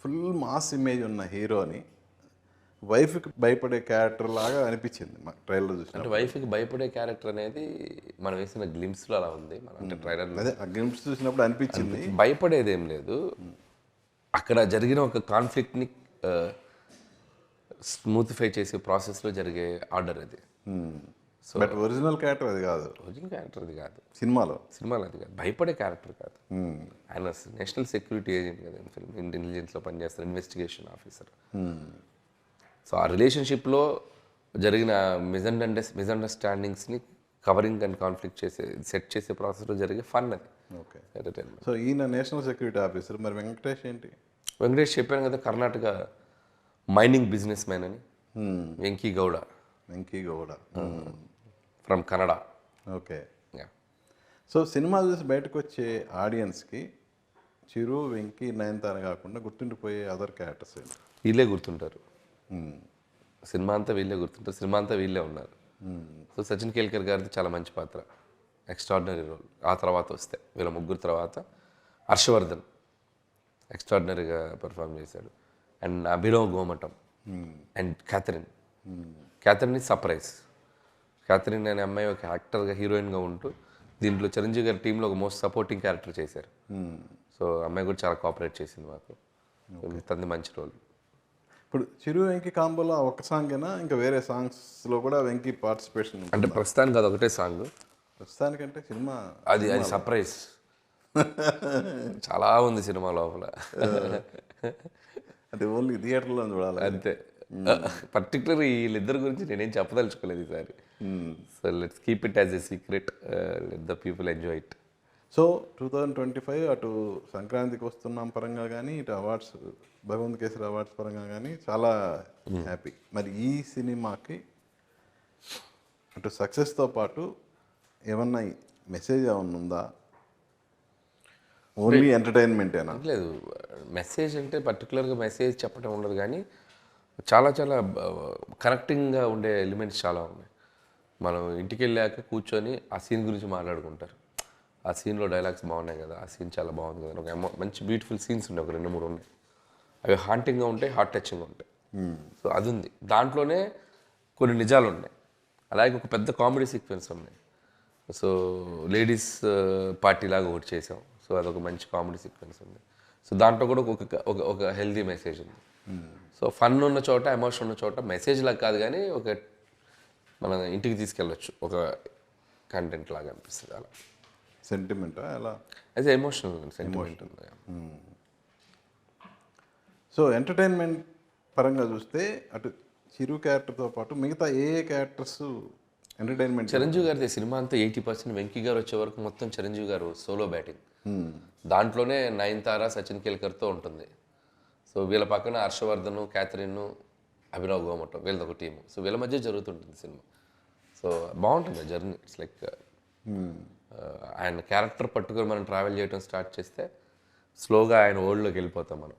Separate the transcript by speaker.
Speaker 1: Full mass image ఉన్న హీరోని వైఫ్కి భయపడే క్యారెక్టర్ లాగా అనిపించింది మాకు ట్రైలర్ చూసిన.
Speaker 2: అంటే వైఫ్కి భయపడే క్యారెక్టర్ అనేది మనం వేసిన గ్లిమ్స్లో అలా ఉంది. మనం అంటే ట్రైలర్
Speaker 1: అదే ఆ గ్లిమ్స్ చూసినప్పుడు అనిపించింది.
Speaker 2: భయపడేది ఏం లేదు. అక్కడ జరిగిన ఒక కాన్ఫ్లిక్ట్ని స్మూతిఫై చేసే ప్రాసెస్లో జరిగే ఆర్డర్ అది.
Speaker 1: బట్ ఒరిజినల్ క్యారెక్టర్ అది కాదు,
Speaker 2: ఒరిజినల్ క్యారెక్టర్ అది కాదు,
Speaker 1: సినిమాలో
Speaker 2: అది కాదు, భయపడే క్యారెక్టర్ కాదు. ఆయన నేషనల్ సెక్యూరిటీ ఏజెంట్ కదా, ఫిల్మ్ ఇంటెలిజెన్స్లో పనిచేస్తారు, ఇన్వెస్టిగేషన్ ఆఫీసర్. సో ఆ రిలేషన్షిప్లో జరిగిన మిస్అండర్స్టాండింగ్స్ని కవరింగ్ అండ్ కాన్ఫ్లిక్ట్ సెట్ చేసే ప్రాసెస్లో జరిగే ఫన్ అది.
Speaker 1: ఓకే.
Speaker 2: ఎంటర్టైన్మెంట్.
Speaker 1: సో ఈయన నేషనల్ సెక్యూరిటీ ఆఫీసర్, మరి వెంకటేష్ ఏంటి?
Speaker 2: వెంకటేష్ చెప్పాను కదా, కర్ణాటక మైనింగ్ బిజినెస్ మ్యాన్ అని. Venky Gowda from Kannada.
Speaker 1: Okay. So cinema చూసి బయటకు వచ్చే ఆడియన్స్కి చిరు, వెంకీ, నయనతార కాకుండా గుర్తుండిపోయే అదర్ క్యారెక్టర్స్ ఏంటి?
Speaker 2: వీళ్ళే గుర్తుంటారు. సినిమా అంతా వీళ్ళే గుర్తుంటారు, సినిమా అంతా వీళ్ళే ఉన్నారు. సో సచిన్ కేల్కర్ గారిది చాలా మంచి పాత్ర, ఎక్స్ట్రాడినరీ రోల్. ఆ తర్వాత వస్తే వీళ్ళ ముగ్గురు తర్వాత హర్షవర్ధన్ ఎక్స్ట్రాడినరీగా పెర్ఫామ్ చేశాడు. And Abhinav Gomatam and Catherine surprise. Catherine అనే అమ్మాయి ఒక యాక్టర్గా, హీరోయిన్గా ఉంటూ దీంట్లో చిరంజీవి గారి టీంలో ఒక మోస్ట్ సపోర్టింగ్ క్యారెక్టర్ చేశారు. సో అమ్మాయి కూడా చాలా కోఆపరేట్ చేసింది మాకు. తనది మంచి రోల్.
Speaker 1: ఇప్పుడు చిరు వెంకీ కాంబోలో ఒక సాంగేనా, ఇంకా వేరే సాంగ్స్లో కూడా వెంకీ పార్టిసిపేషన్?
Speaker 2: అంటే ప్రస్తుతానికి అది ఒకటే సాంగ్.
Speaker 1: ప్రస్తుతానికంటే సినిమా
Speaker 2: అది సర్ప్రైజ్. చాలా ఉంది సినిమా లోపల.
Speaker 1: అంటే ఓన్లీ థియేటర్లో చూడాలి
Speaker 2: అంతే. పర్టికులర్ వీళ్ళిద్దరి గురించి నేనేం చెప్పదలుచుకోలేదు ఈసారి. So let's keep it as a secret, let the people enjoy it.
Speaker 1: So 2025 అటు సంక్రాంతికి వస్తున్నాం పరంగా కానీ, ఇటు అవార్డ్స్, భగవంత్ కేసరి అవార్డ్స్ పరంగా కానీ చాలా హ్యాపీ. మరి ఈ సినిమాకి అటు సక్సెస్తో పాటు ఏమన్నా మెసేజ్ ఏమన్నా ఉందా? ఓన్లీ ఎంటర్టైన్మెంటేనా?
Speaker 2: లేదు, మెసేజ్ అంటే పర్టికులర్గా మెసేజ్ చెప్పడం ఉండదు, కానీ చాలా చాలా కనెక్టింగ్గా ఉండే ఎలిమెంట్స్ చాలా ఉన్నాయి. మనం ఇంటికి వెళ్ళాక కూర్చొని ఆ సీన్ గురించి మాట్లాడుకుంటారు. ఆ సీన్లో డైలాగ్స్ బాగున్నాయి కదా, ఆ సీన్ చాలా బాగుంది కదా, ఒక మంచి బ్యూటిఫుల్ సీన్స్ ఉన్నాయి, ఒక 2-3 ఉన్నాయి. అవి హాంటింగ్గా ఉంటాయి, హార్ట్ టచింగ్గా ఉంటాయి. సో అది ఉంది. దాంట్లోనే కొన్ని నిజాలు ఉన్నాయి, అలాగే ఒక పెద్ద కామెడీ సీక్వెన్స్ ఉన్నాయి. సో లేడీస్ పార్టీ లాగా ఒకటి చేసాం. సో అదొక మంచి కామెడీ సీక్వెన్స్ ఉంది. సో దాంట్లో కూడా ఒక హెల్దీ మెసేజ్ ఉంది. సో ఫన్ ఉన్న చోట, ఎమోషన్ ఉన్న చోట మెసేజ్ లాగా కాదు కానీ ఒక మన ఇంటికి తీసుకెళ్ళచ్చు, ఒక కంటెంట్ లాగా అనిపిస్తుంది. అలా
Speaker 1: సెంటిమెంటా ఎలా?
Speaker 2: యాజ్ ఎమోషనల్ సెంటిమెంట్ ఉంది.
Speaker 1: సో ఎంటర్టైన్మెంట్ పరంగా చూస్తే అటు చిరు క్యారెక్టర్తో పాటు మిగతా ఏ క్యారెక్టర్స్ ఎంటర్టైన్మెంట్?
Speaker 2: చిరంజీవి గారిది సినిమా అంతా 80%. వెంకీ గారు వచ్చే వరకు మొత్తం చిరంజీవి గారు సోలో బ్యాటింగ్. దాంట్లోనే నయనతార, సచిన్ కేల్కర్తో ఉంటుంది. సో వీళ్ళ పక్కన హర్షవర్ధన్, క్యాథరిన్, అభినవ్ గోమటం, వీళ్ళది ఒక టీము. సో వీళ్ళ మధ్య జరుగుతుంటుంది సినిమా. సో బాగుంటుంది జర్నీ. ఇట్స్ లైక్ ఆయన క్యారెక్టర్ పట్టుకొని మనం ట్రావెల్ చేయడం స్టార్ట్ చేస్తే స్లోగా ఆయన వరల్డ్లోకి వెళ్ళిపోతాం మనం.